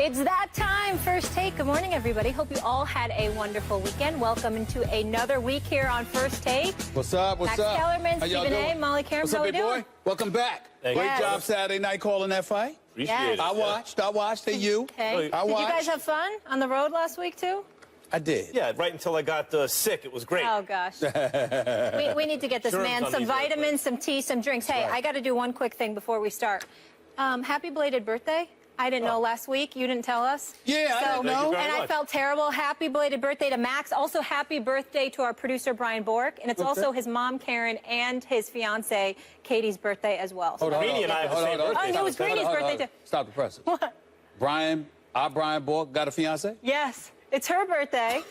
It's that time. First Take. Good morning, everybody. Hope you all had a wonderful weekend. Welcome into another week here on First Take. What's up? What's Max up? Kellerman, Stephen A., Molly Karen. What's up, big boy? Welcome back. Great job Saturday night calling that fight. Appreciate it. I watched. Hey, you. Okay. I watched. Did you guys have fun on the road last week, too? I did. Yeah, right until I got sick. It was great. Oh, gosh. we need to get this man some vitamins, some tea, some drinks. Hey, I got to do one quick thing before we start. Happy belated birthday. I didn't know last week. You didn't tell us. Yeah, I didn't know. And I felt terrible. Happy belated birthday to Max. Also, happy birthday to our producer, Brian Bork. And it's also his mom, Karen, and his fiancée, Katie's birthday as well. So Greenie and I have the same birthday. Oh, it was Greenie's birthday, too. Stop the presses. What? Brian Bork got a fiancée? Yes. It's her birthday.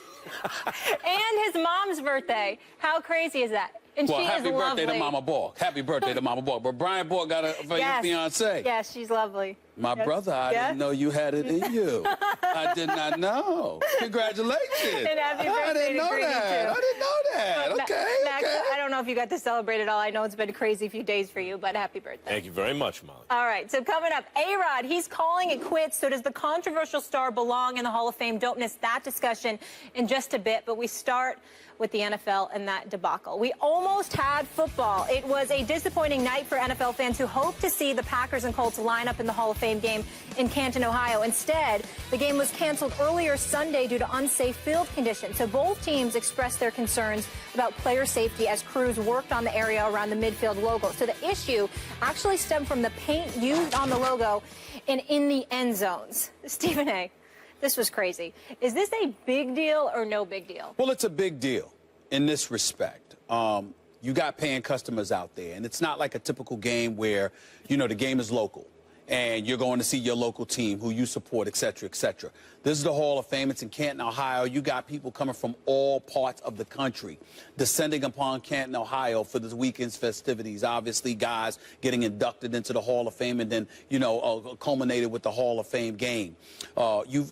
And his mom's birthday. How crazy is that? And well, she happy is birthday lovely. to Mama Bork. Happy birthday to Mama Bork. But Brian Bork got a fiancée. Yes, she's lovely. My brother, I didn't know you had it in you. I did not know. Congratulations. And happy birthday I didn't know to Greenie, that. too. I didn't know that. Okay, Max, okay. I don't know if you got to celebrate at all. I know it's been a crazy few days for you, but happy birthday. Thank you very much, Molly. All right, so coming up, A-Rod, he's calling it quits. So does the controversial star belong in the Hall of Fame? Don't miss that discussion in just a bit. But we start with the NFL and that debacle. We almost had football. It was a disappointing night for NFL fans who hoped to see the Packers and Colts line up in the Hall of Fame game in Canton, Ohio. Instead, the game was canceled earlier Sunday due to unsafe field conditions. So both teams expressed their concerns about player safety as crews worked on the area around the midfield logo. So the issue actually stemmed from the paint used on the logo and in the end zones. Stephen A., this was crazy. Is this a big deal or no big deal? Well, it's a big deal in this respect. You got paying customers out there, and it's not like a typical game where, you know, the game is local and you're going to see your local team who you support, et cetera, et cetera. This is the Hall of Fame. It's in Canton, Ohio. You got people coming from all parts of the country descending upon Canton, Ohio for this weekend's festivities. Obviously, guys getting inducted into the Hall of Fame and then, you know, culminated with the Hall of Fame game.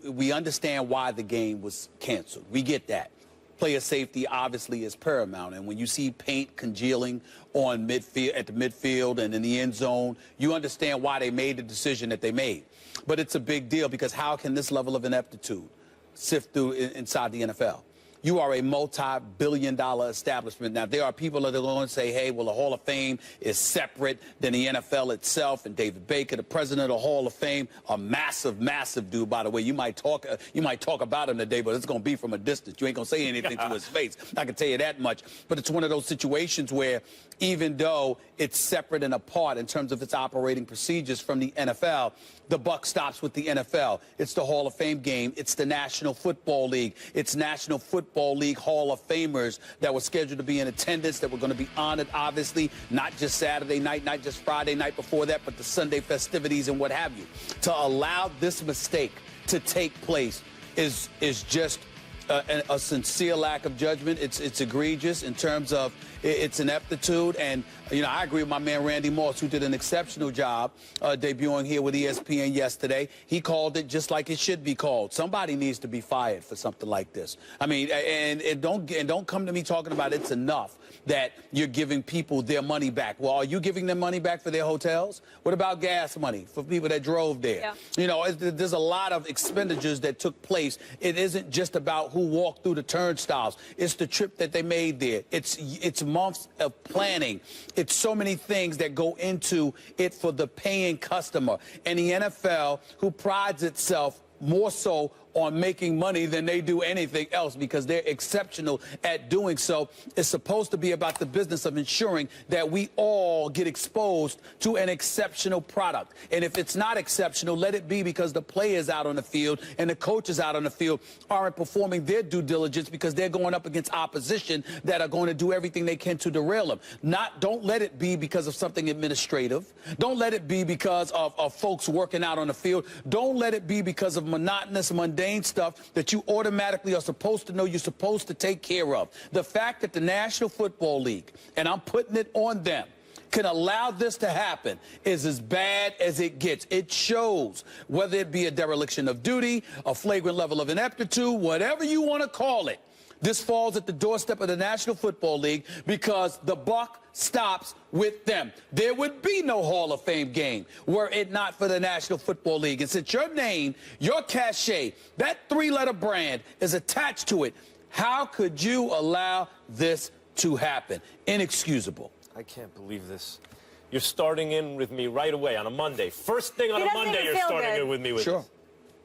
We understand why the game was canceled. We get that. Player safety obviously is paramount, and when you see paint congealing on midfield, at the midfield and in the end zone, you understand why they made the decision that they made. But it's a big deal because how can this level of ineptitude sift through inside the NFL? You are a multi-billion-dollar establishment. Now, there are people that are going to say, hey, well, the Hall of Fame is separate than the NFL itself. And David Baker, the president of the Hall of Fame, a massive, massive dude, by the way. You might talk about him today, but it's going to be from a distance. You ain't going to say anything to his face. I can tell you that much. But it's one of those situations where even though it's separate and apart in terms of its operating procedures from the NFL, the buck stops with the NFL. It's the Hall of Fame game. It's the National Football League. It's National Football League Hall of Famers that were scheduled to be in attendance, that were going to be honored, obviously, not just Saturday night, not just Friday night before that, but the Sunday festivities and what have you. To allow this mistake to take place is just a sincere lack of judgment. It's egregious in terms of its ineptitude. And, you know, I agree with my man Randy Moss, who did an exceptional job debuting here with ESPN yesterday. He called it just like it should be called. Somebody needs to be fired for something like this. I mean, and don't come to me talking about it's enough that you're giving people their money back. Well, are you giving them money back for their hotels? What about gas money for people that drove there? Yeah. You know, there's a lot of expenditures that took place. It isn't just about who walked through the turnstiles. It's the trip that they made there. It's months of planning. It's so many things that go into it for the paying customer. And the NFL, who prides itself more so on making money than they do anything else because they're exceptional at doing so, is supposed to be about the business of ensuring that we all get exposed to an exceptional product. And if it's not exceptional, let it be because the players out on the field and the coaches out on the field aren't performing their due diligence because they're going up against opposition that are going to do everything they can to derail them. Don't let it be because of something administrative. Don't let it be because of folks working out on the field. Don't let it be because of monotonous, mundane stuff that you automatically are supposed to know you're supposed to take care of. The fact that the National Football League, and I'm putting it on them, can allow this to happen is as bad as it gets. It shows, whether it be a dereliction of duty, a flagrant level of ineptitude, whatever you want to call it, This falls at the doorstep of the National Football League because the buck stops with them. There would be no Hall of Fame game were it not for the National Football League. And since your name, your cachet, that three-letter brand is attached to it, how could you allow this to happen? Inexcusable. I can't believe this. You're starting in with me right away on a Monday. First thing on a Monday, you're starting in with me with Sure.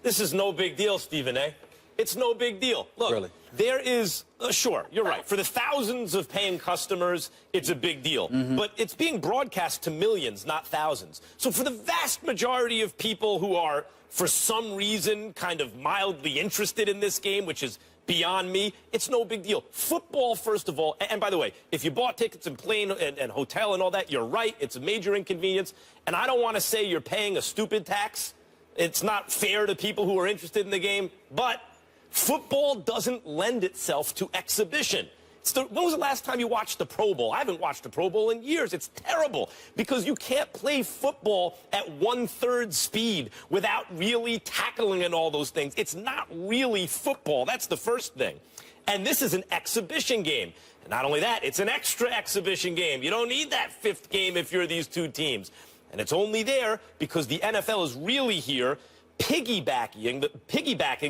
This is no big deal, Stephen A. It's no big deal. Look, Really? there is, sure, you're right. For the thousands of paying customers, it's a big deal. But it's being broadcast to millions, not thousands. So for the vast majority of people who are, for some reason, kind of mildly interested in this game, which is beyond me, it's no big deal. Football, first of all, and by the way, if you bought tickets and plane and hotel and all that, you're right. It's a major inconvenience. And I don't want to say you're paying a stupid tax. It's not fair to people who are interested in the game. But football doesn't lend itself to exhibition. When was the last time you watched the Pro Bowl? I haven't watched the Pro Bowl in years. It's terrible because you can't play football at 1/3 speed without really tackling and all those things. It's not really football. That's the first thing. And this is an exhibition game. And not only that, it's an extra exhibition game. You don't need that fifth game if you're these two teams. And it's only there because the NFL is really here piggybacking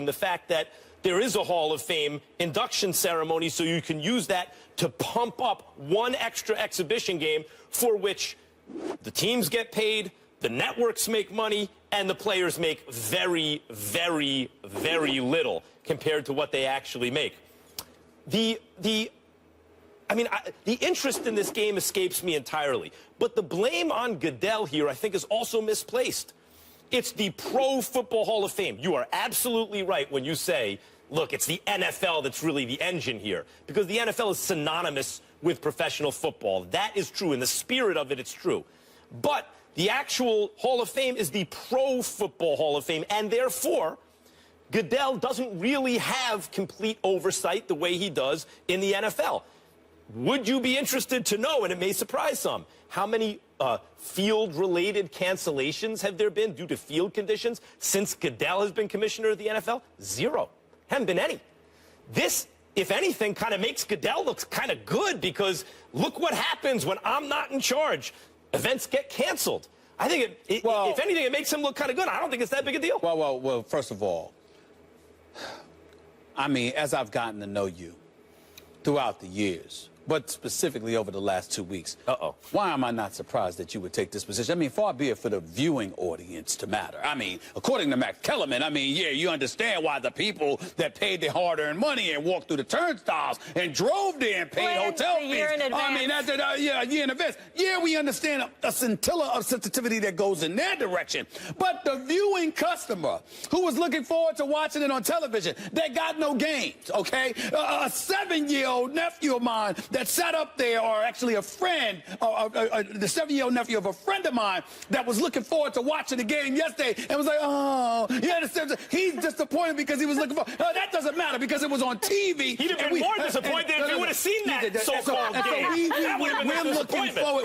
the fact that there is a Hall of Fame induction ceremony, so you can use that to pump up one extra exhibition game for which the teams get paid, the networks make money, and the players make very, very, very little compared to what they actually make. The interest in this game escapes me entirely. But the blame on Goodell here, I think, is also misplaced. It's the Pro Football Hall of Fame. You are absolutely right when you say, look, it's the NFL that's really the engine here. Because the NFL is synonymous with professional football. That is true. In the spirit of it, it's true. But the actual Hall of Fame is the Pro Football Hall of Fame. And therefore, Goodell doesn't really have complete oversight the way he does in the NFL. Would you be interested to know, and it may surprise some, how many field-related cancellations have there been due to field conditions since Goodell has been commissioner of the NFL? Zero. Haven't been any. This, if anything, kind of makes Goodell look kind of good because look what happens when I'm not in charge. Events get canceled. I think, if anything, it makes him look kind of good. I don't think it's that big a deal. Well, first of all, I mean, as I've gotten to know you throughout the years, but specifically over the last 2 weeks. Why am I not surprised that you would take this position? I mean, far be it for the viewing audience to matter. I mean, according to Max Kellerman, I mean, yeah, you understand why the people that paid their hard-earned money and walked through the turnstiles and drove there and paid hotel fees. I mean, a year in advance. Yeah, we understand a scintilla of sensitivity that goes in their direction. But the viewing customer who was looking forward to watching it on television, that got no gains, okay? A 7-year-old nephew of mine that sat up there, or actually a friend, the 7-year-old nephew of a friend of mine that was looking forward to watching the game yesterday and was like, oh, yeah, he's disappointed because he was looking for, that doesn't matter because it was on TV. He'd have been more disappointed if you would have seen that so-called game.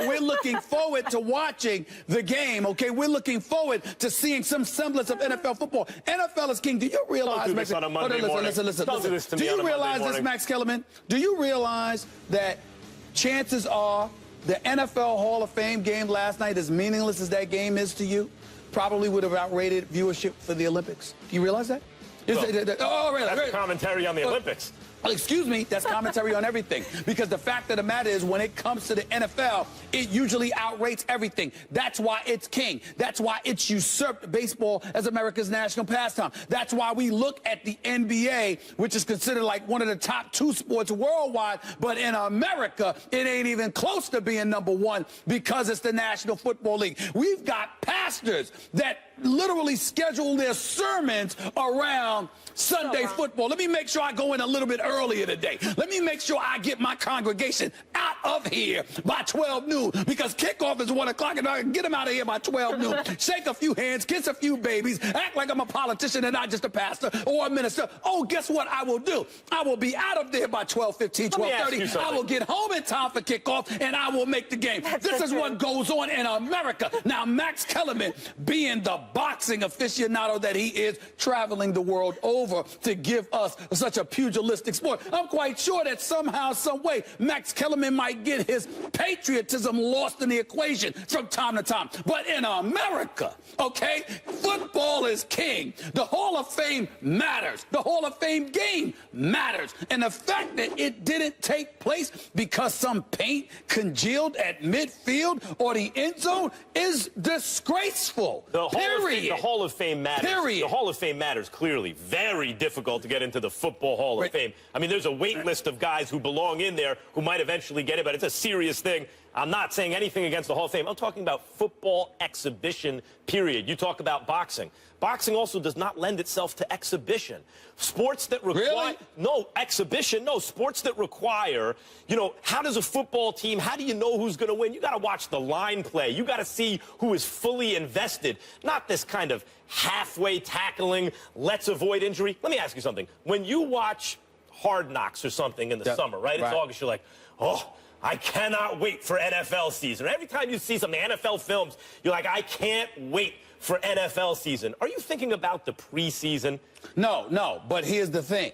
We're looking forward to watching the game, okay? We're looking forward to seeing some semblance of NFL football. NFL is king. Do you realize, Don't do this on a Monday morning. Don't do this to me on a Monday morning. Do you realize this, Max Kellerman? Do you realize that chances are the NFL Hall of Fame game last night, as meaningless as that game is to you, probably would have outrated viewership for the Olympics? Do you realize that? That's commentary on the Olympics. Excuse me, that's commentary on everything. Because the fact of the matter is, when it comes to the NFL, it usually outrates everything. That's why it's king. That's why it's usurped baseball as America's national pastime. That's why we look at the NBA, which is considered like one of the top 2 sports worldwide. But in America, it ain't even close to being number 1 because it's the National Football League. We've got pastors that literally schedule their sermons around Sunday football. Let me make sure I go in a little bit earlier today. Let me make sure I get my congregation out of here by 12 noon because kickoff is 1 o'clock and I can get them out of here by 12 noon. Shake a few hands, kiss a few babies, act like I'm a politician and not just a pastor or a minister. Oh, guess what I will do? I will be out of there by 12:15, 12:30. I will get home in time for kickoff and I will make the game. This is what goes on in America. Now, Max Kellerman moment, being the boxing aficionado that he is, traveling the world over to give us such a pugilistic sport. I'm quite sure that somehow, some way, Max Kellerman might get his patriotism lost in the equation from time to time. But in America, okay, football is king. The Hall of Fame matters. The Hall of Fame game matters. And the fact that it didn't take place because some paint congealed at midfield or the end zone is disgraceful. The Hall of Fame matters. Period. The Hall of Fame matters, clearly. Very difficult to get into the Football Hall of Fame. I mean, there's a wait list of guys who belong in there who might eventually get it, but it's a serious thing. I'm not saying anything against the Hall of Fame. I'm talking about football exhibition, period. You talk about boxing. Boxing also does not lend itself to exhibition. Sports that require... Really? No, exhibition, no. Sports that require, you know, how does a football team, how do you know who's going to win? You got to watch the line play. You got to see who is fully invested, not this kind of halfway tackling, let's avoid injury. Let me ask you something. When you watch Hard Knocks or something in the summer, right? It's August, you're like, oh, I cannot wait for NFL season. Every time you see some NFL films, you're like, I can't wait for NFL season. Are you thinking about the preseason? No, but here's the thing.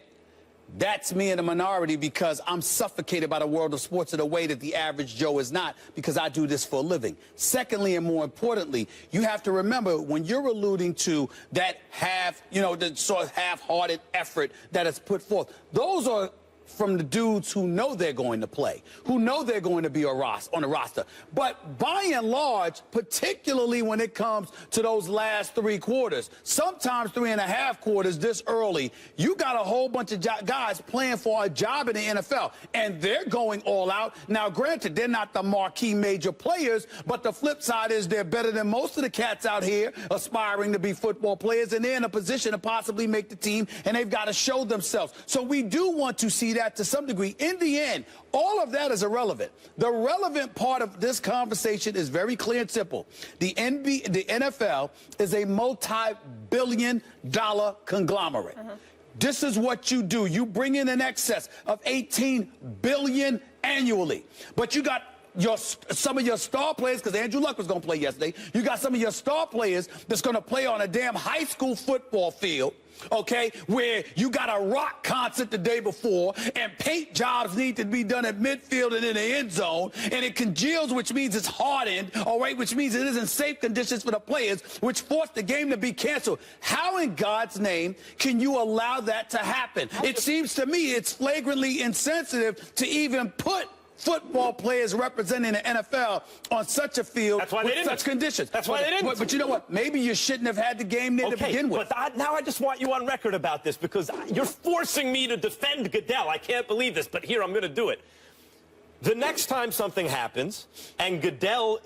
That's me in a minority because I'm suffocated by the world of sports in a way that the average Joe is not, because I do this for a living. Secondly, and more importantly, you have to remember when you're alluding to that the sort of half-hearted effort that is put forth, those are from the dudes who know they're going to play, who know they're going to be on the roster. But by and large, particularly when it comes to those last 3 quarters, sometimes 3.5 quarters this early, you got a whole bunch of guys playing for a job in the NFL, and they're going all out. Now, granted, they're not the marquee major players, but the flip side is they're better than most of the cats out here aspiring to be football players, and they're in a position to possibly make the team, and they've got to show themselves. So we do want to see that to some degree. In the end, all of that is irrelevant. The relevant part of this conversation is very clear and simple. The NFL is a multi-billion-dollar conglomerate. This is what you do. You bring in excess of $18 billion annually. But you got some of your star players, because Andrew Luck was going to play yesterday. You got some of your star players that's going to play on a damn high school football field, okay, where you got a rock concert the day before, and paint jobs need to be done at midfield and in the end zone, and it congeals, which means it's hardened, all right, which means it isn't safe conditions for the players, which forced the game to be canceled. How in God's name can you allow that to happen? It seems to me it's flagrantly insensitive to even put football players representing the NFL on such a field with such conditions. That's why they didn't. But you know what? Maybe you shouldn't have had the game there to begin with. But now I just want you on record about this, because you're forcing me to defend Goodell. I can't believe this, but here, I'm going to do it. The next time something happens and Goodell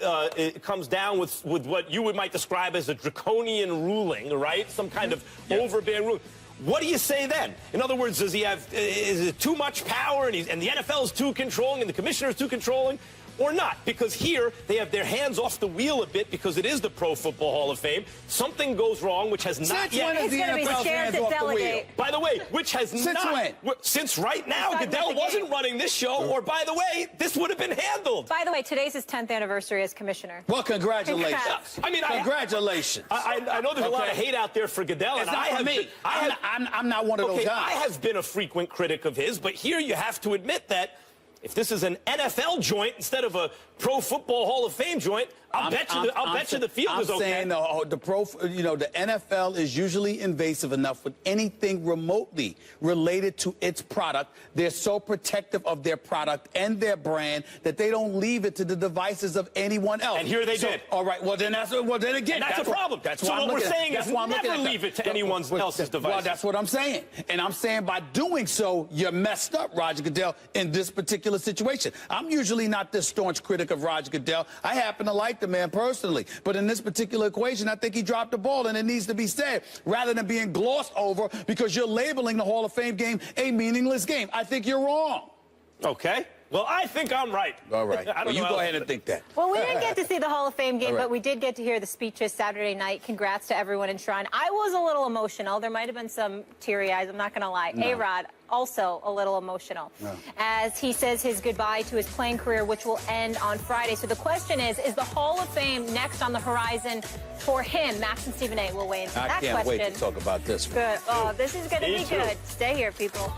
comes down with what you might describe as a draconian ruling, right? Some kind of overbearing ruling. What do you say then? In other words, is it too much power and the NFL is too controlling and the commissioner is too controlling? Or not? Because here they have their hands off the wheel a bit, because it is the Pro Football Hall of Fame. Something goes wrong, which has not yet. He's going to be scared to delegate. By the way, which has Since when? Since right now, Goodell wasn't running this show, or by the way, this would have been handled. By the way, today's his 10th anniversary as commissioner. Well, congratulations. Congrats. I mean, congratulations. I know there's a lot of hate out there for Goodell, it's not for me. I'm not one of those guys. I have been a frequent critic of his, but here you have to admit that if this is an NFL joint instead of a Pro Football Hall of Fame joint, I'll bet you the field is okay. I'm saying the NFL is usually invasive enough with anything remotely related to its product. They're so protective of their product and their brand that they don't leave it to the devices of anyone else. And here they did. All right. Well, then again, that's a problem. That's so what we're saying is never leave it to anyone else's device. Well, that's what I'm saying. And I'm saying by doing so, you're messed up, Roger Goodell, in this particular situation. I'm usually not this staunch critic of Roger Goodell. I happen to like the man personally. But in this particular equation, I think he dropped the ball, and it needs to be said, rather than being glossed over because you're labeling the Hall of Fame game a meaningless game. I think you're wrong. Okay. Well, I think I'm right. All right. I don't Well, you know go how ahead else and think that. Well, we didn't get to see the Hall of Fame game, All right. but we did get to hear the speeches Saturday night. Congrats to everyone in Shrine. I was a little emotional. There might have been some teary eyes, I'm not going to lie. No. A-Rod, also a little emotional, as he says his goodbye to his playing career, which will end on Friday. So the question is the Hall of Fame next on the horizon for him? Max and Stephen A. will weigh in on that I can't question. wait to talk about this one. Good. Oh, this is going to Me be too. good. Stay here, people.